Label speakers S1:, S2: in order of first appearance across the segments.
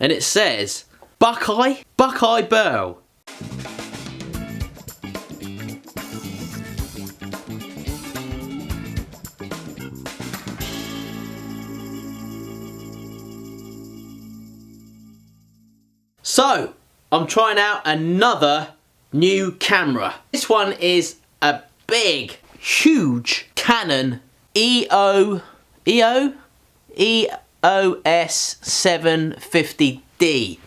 S1: and it says Buckeye Burl. So, I'm trying out another new camera. This one is a big, huge Canon EOS 750D.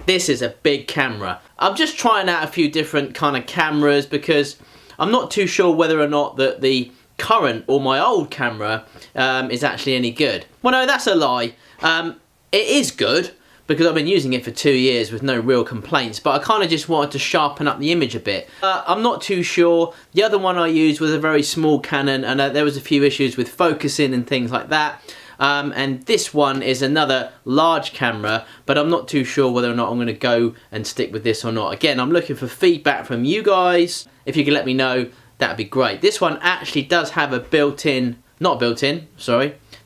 S1: This is a big camera. I'm just trying out a few different kind of cameras because I'm not too sure whether or not that the current or my old camera is actually any good. Well, no, that's a lie. It is good, because I've been using it for 2 years with no real complaints, but I kind of just wanted to sharpen up the image a bit. I'm not too sure. The other one I used was a very small Canon, and there was a few issues with focusing and things like that. And this one is another large camera, but I'm not too sure whether or not I'm going to go and stick with this or not. Again, I'm looking for feedback from you guys. If you could let me know, that'd be great. This one actually does have a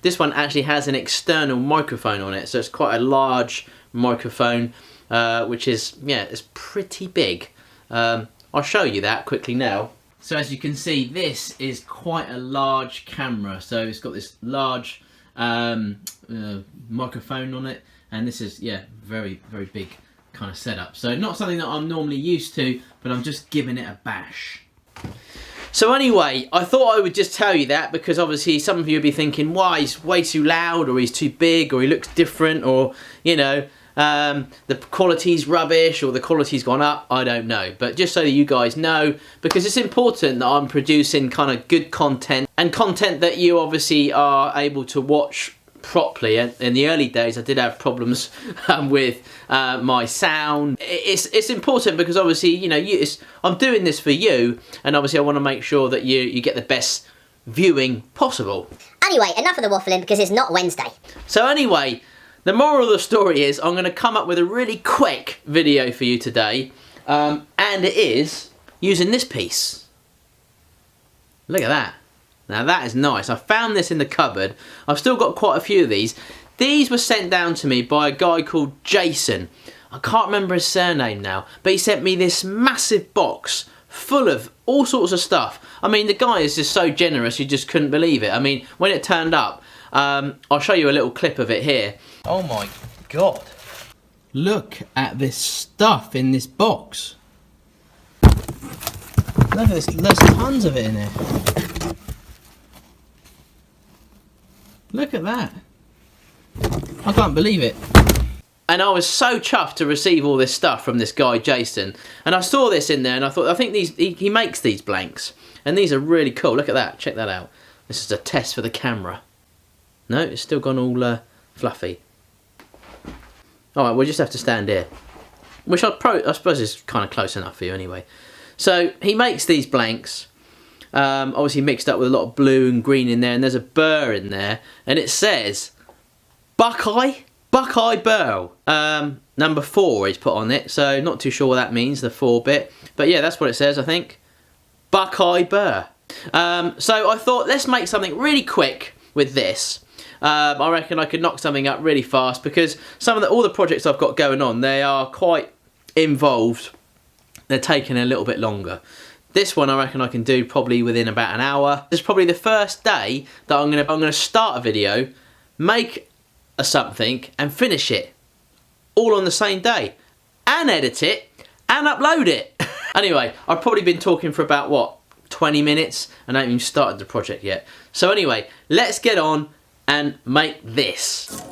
S1: this one actually has an external microphone on it, so it's quite a large microphone, which is, yeah, it's pretty big. I'll show you that quickly now. So as you can see, this is quite a large camera. So it's got this large microphone on it, and this is, yeah, very, very big kind of setup. So not something that I'm normally used to, but I'm just giving it a bash. So anyway, I thought I would just tell you that because obviously some of you will be thinking, why, he's way too loud, or he's too big, or he looks different, or, you know, the quality's rubbish, or the quality's gone up, I don't know. But just so that you guys know, because it's important that I'm producing kind of good content, and content that you obviously are able to watch properly. In the early days I did have problems with my sound. It's important because obviously, you know, I'm doing this for you, and obviously I want to make sure that you get the best viewing possible.
S2: Anyway, enough of the waffling because it's not Wednesday.
S1: So anyway, the moral of the story is I'm going to come up with a really quick video for you today, and it is using this piece. Look at that. Now that is nice. I found this in the cupboard. I've still got quite a few of these. These were sent down to me by a guy called Jason. I can't remember his surname now, but he sent me this massive box full of all sorts of stuff. I mean, the guy is just so generous, you just couldn't believe it. I mean, when it turned up, I'll show you a little clip of it here. Oh my God. Look at this stuff in this box. Look at this, there's tons of it in there. Look at that. I can't believe it. And I was so chuffed to receive all this stuff from this guy, Jason. And I saw this in there and I thought, I think he makes these blanks. And these are really cool. Look at that. Check that out. This is a test for the camera. No, it's still gone all fluffy. Alright, we'll just have to stand here. Which I suppose is kind of close enough for you anyway. So, he makes these blanks. Obviously mixed up with a lot of blue and green in there, and there's a burr in there, and it says Buckeye Burl. Number 4 is put on it, so not too sure what that means, the 4 bit, but yeah, that's what it says, I think. Buckeye Burr. So I thought, let's make something really quick with this. I reckon I could knock something up really fast because all the projects I've got going on, they are quite involved. They're taking a little bit longer. This one I reckon I can do probably within about an hour. This is probably the first day that I'm gonna start a video, make something and finish it all on the same day, and edit it and upload it. Anyway, I've probably been talking for about what, 20 minutes, and I haven't even started the project yet. So anyway, let's get on and make this.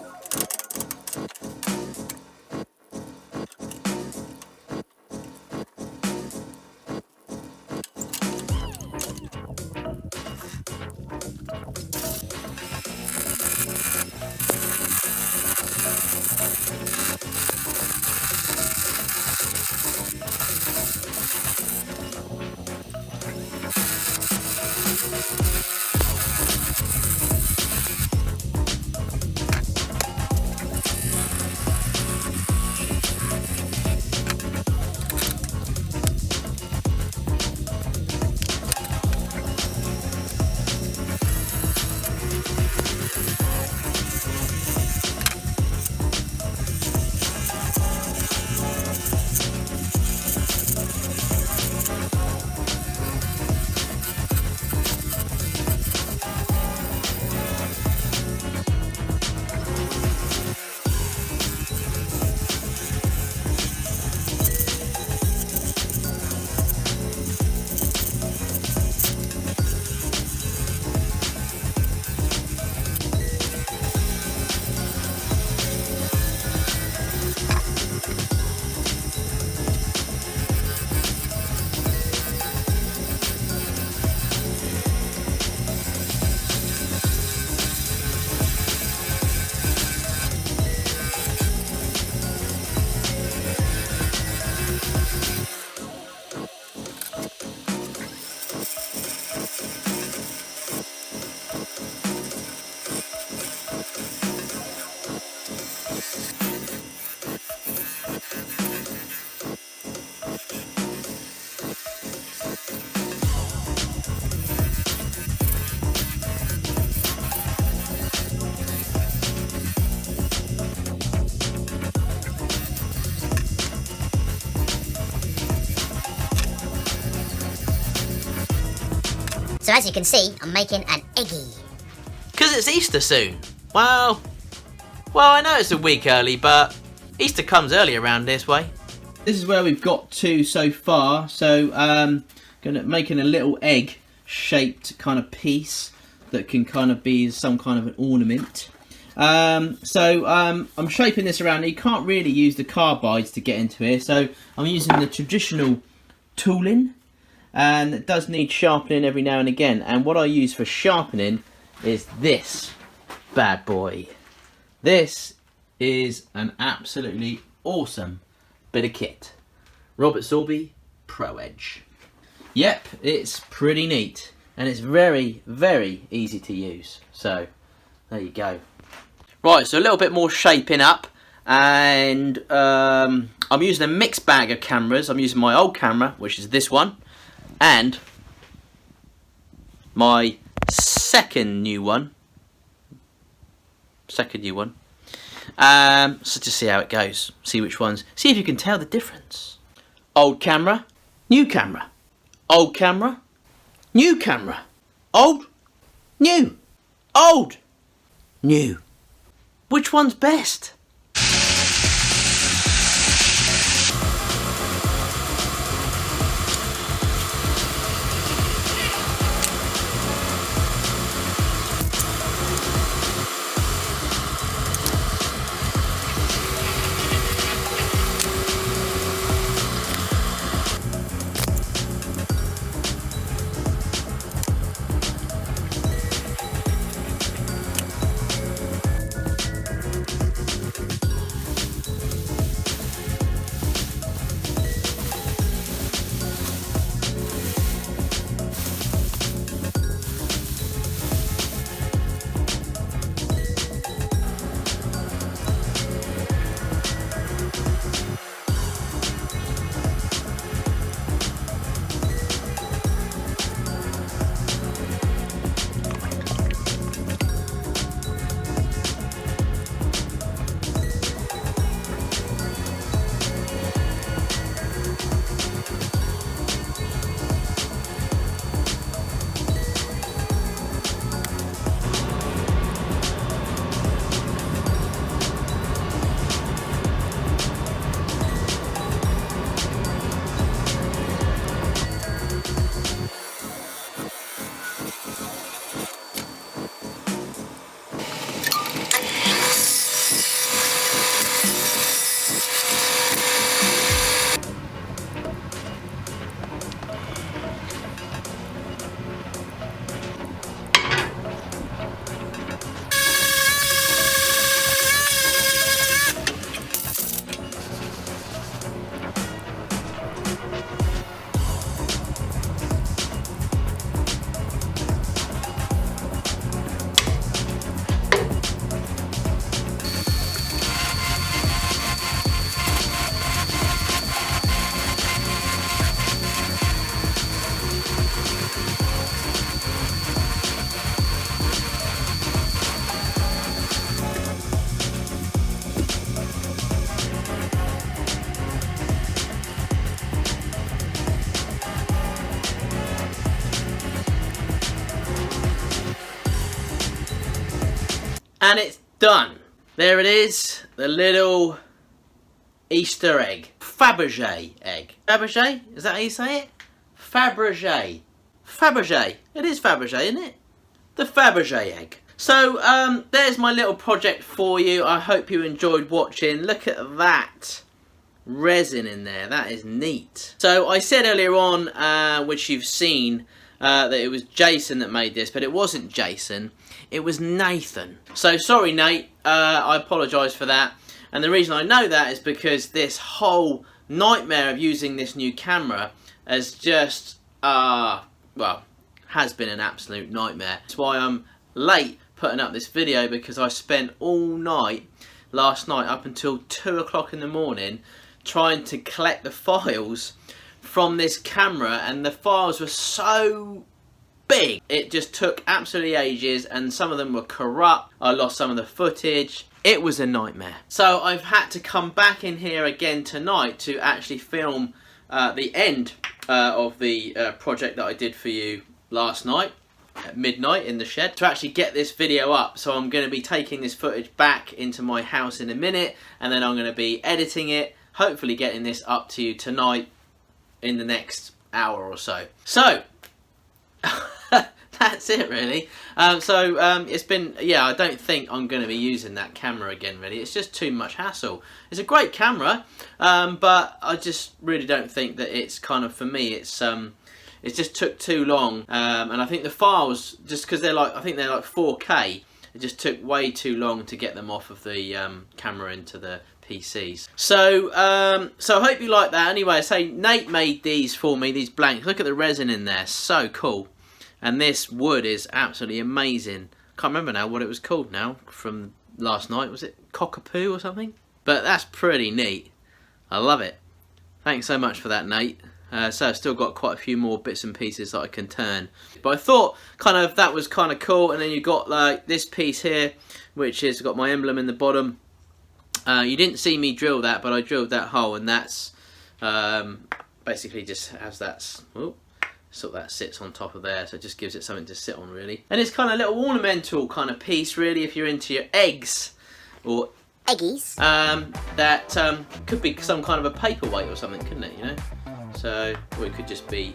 S2: So as you can see, I'm making an eggy.
S1: Because it's Easter soon. Well, I know it's a week early, but Easter comes early around this way. This is where we've got to so far. So making a little egg shaped kind of piece that can kind of be some kind of an ornament. I'm shaping this around. You can't really use the carbides to get into here, so I'm using the traditional tooling, and it does need sharpening every now and again. And what I use for sharpening is this bad boy. This is an absolutely awesome bit of kit. Robert Sorby Pro Edge. Yep, it's pretty neat, and it's very, very easy to use. So there you go. Right, so a little bit more shaping up, and I'm using a mixed bag of cameras. I'm using my old camera, which is this one, and my second new one. So just see how it goes. See which ones. See if you can tell the difference. Old camera, new camera. Old camera, new camera. Old, new. Old, new. Which one's best? And it's done. There it is, the little Easter egg. Faberge egg. Faberge? Is that how you say it? Faberge. Faberge. It is Faberge, isn't it? The Faberge egg. So, there's my little project for you. I hope you enjoyed watching. Look at that resin in there. That is neat. So, I said earlier on, which you've seen, that it was Jason that made this, but it wasn't Jason. It was Nathan. So sorry, Nate. I apologise for that. And the reason I know that is because this whole nightmare of using this new camera has just, well, has been an absolute nightmare. That's why I'm late putting up this video, because I spent all night last night up until 2 o'clock in the morning trying to collect the files from this camera, and the files were so big. It just took absolutely ages, and some of them were corrupt. I lost some of the footage. It was a nightmare. So I've had to come back in here again tonight to actually film the end of the project that I did for you last night. at midnight in the shed to actually get this video up. So I'm going to be taking this footage back into my house in a minute, and then I'm going to be editing it, hopefully getting this up to you tonight in the next hour or so. So that's it really. It's been, yeah, I don't think I'm going to be using that camera again really. It's just too much hassle. It's a great camera, but I just really don't think that it's kind of, for me, it just took too long. And I think the files, just because they're like, I think they're like 4K, it just took way too long to get them off of the camera into the PCs. So I hope you like that. Anyway, I say Nate made these for me, these blanks. Look at the resin in there, so cool. And this wood is absolutely amazing. Can't remember now what it was called now from last night. Was it cockapoo or something? But that's pretty neat. I love it. Thanks so much for that, Nate. So I've still got quite a few more bits and pieces that I can turn. But I thought kind of that was kind of cool. And then you got like this piece here, which has got my emblem in the bottom. You didn't see me drill that, but I drilled that hole, and that's basically just has that. Oh, sort of that sits on top of there, so it just gives it something to sit on really. And it's kind of a little ornamental kind of piece really, if you're into your eggs or
S2: eggies.
S1: That could be some kind of a paperweight or something, couldn't it? You know, so or it could just be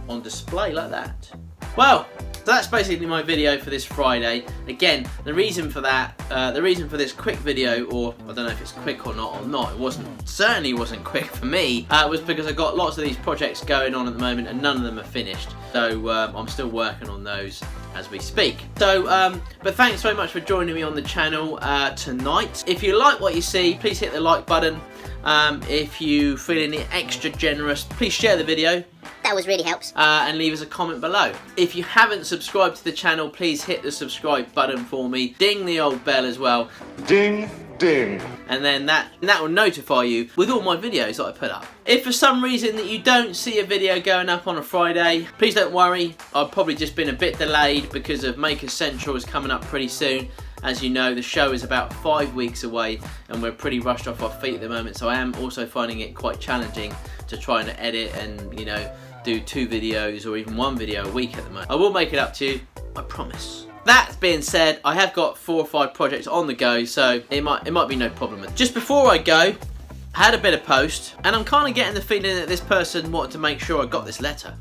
S1: on display like that. Well, so that's basically my video for this Friday. Again, the reason for that, the reason for this quick video, or I don't know if it's quick or not, it certainly wasn't quick for me, was because I've got lots of these projects going on at the moment and none of them are finished. So I'm still working on those as we speak. So, but thanks very much for joining me on the channel tonight. If you like what you see, please hit the like button. If you feeling extra generous, please share the video.
S2: That was really helps.
S1: And leave us a comment below. If you haven't subscribed to the channel, please hit the subscribe button for me. Ding the old bell as well.
S3: Ding, ding.
S1: And then that will notify you with all my videos that I put up. If for some reason that you don't see a video going up on a Friday, please don't worry. I've probably just been a bit delayed because of Makers Central is coming up pretty soon. As you know, the show is about 5 weeks away and we're pretty rushed off our feet at the moment, so I am also finding it quite challenging to try and edit and, you know, do 2 videos or even 1 video a week at the moment. I will make it up to you, I promise. That being said, I have got 4 or 5 projects on the go, so it might be no problem. Just before I go, I had a bit of post, and I'm kind of getting the feeling that this person wanted to make sure I got this letter.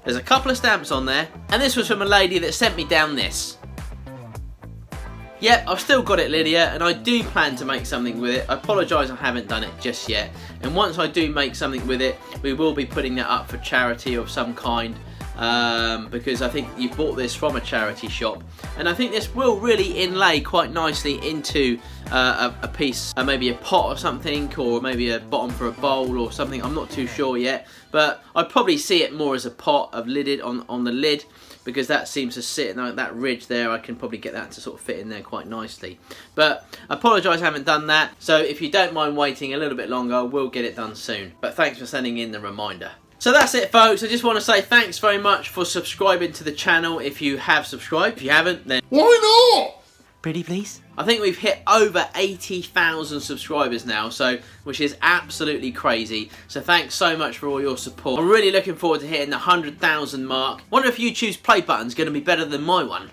S1: There's a couple of stamps on there, and this was from a lady that sent me down this. Yep, I've still got it, Lydia, and I do plan to make something with it. I apologise I haven't done it just yet. And once I do make something with it, we will be putting that up for charity of some kind. Because I think you bought this from a charity shop. And I think this will really inlay quite nicely into a piece, maybe a pot or something, or maybe a bottom for a bowl or something. I'm not too sure yet. But I'd probably see it more as a pot of lidded on the lid, because that seems to sit like that ridge there. I can probably get that to sort of fit in there quite nicely. But I apologise I haven't done that, so if you don't mind waiting a little bit longer, I will get it done soon. But thanks for sending in the reminder. So that's it, folks. I just want to say thanks very much for subscribing to the channel if you have subscribed. If you haven't, then
S3: Why not?
S1: pretty please. I think we've hit over 80,000 subscribers now, so which is absolutely crazy. So thanks so much for all your support. I'm really looking forward to hitting the 100,000 mark. Wonder if YouTube's play button's going to be better than my one.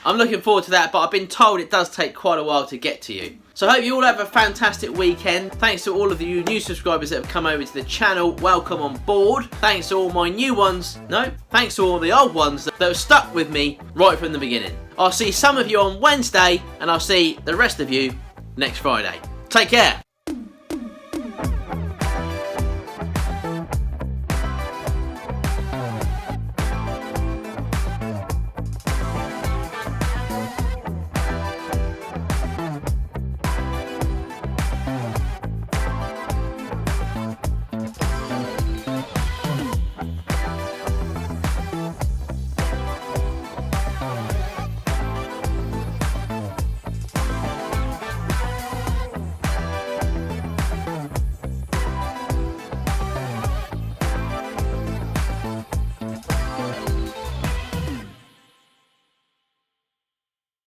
S1: I'm looking forward to that, but I've been told it does take quite a while to get to you. So I hope you all have a fantastic weekend. Thanks to all of you new subscribers that have come over to the channel. Welcome on board. Thanks to all my new ones. No, thanks to all the old ones that have stuck with me right from the beginning. I'll see some of you on Wednesday, and I'll see the rest of you next Friday. Take care.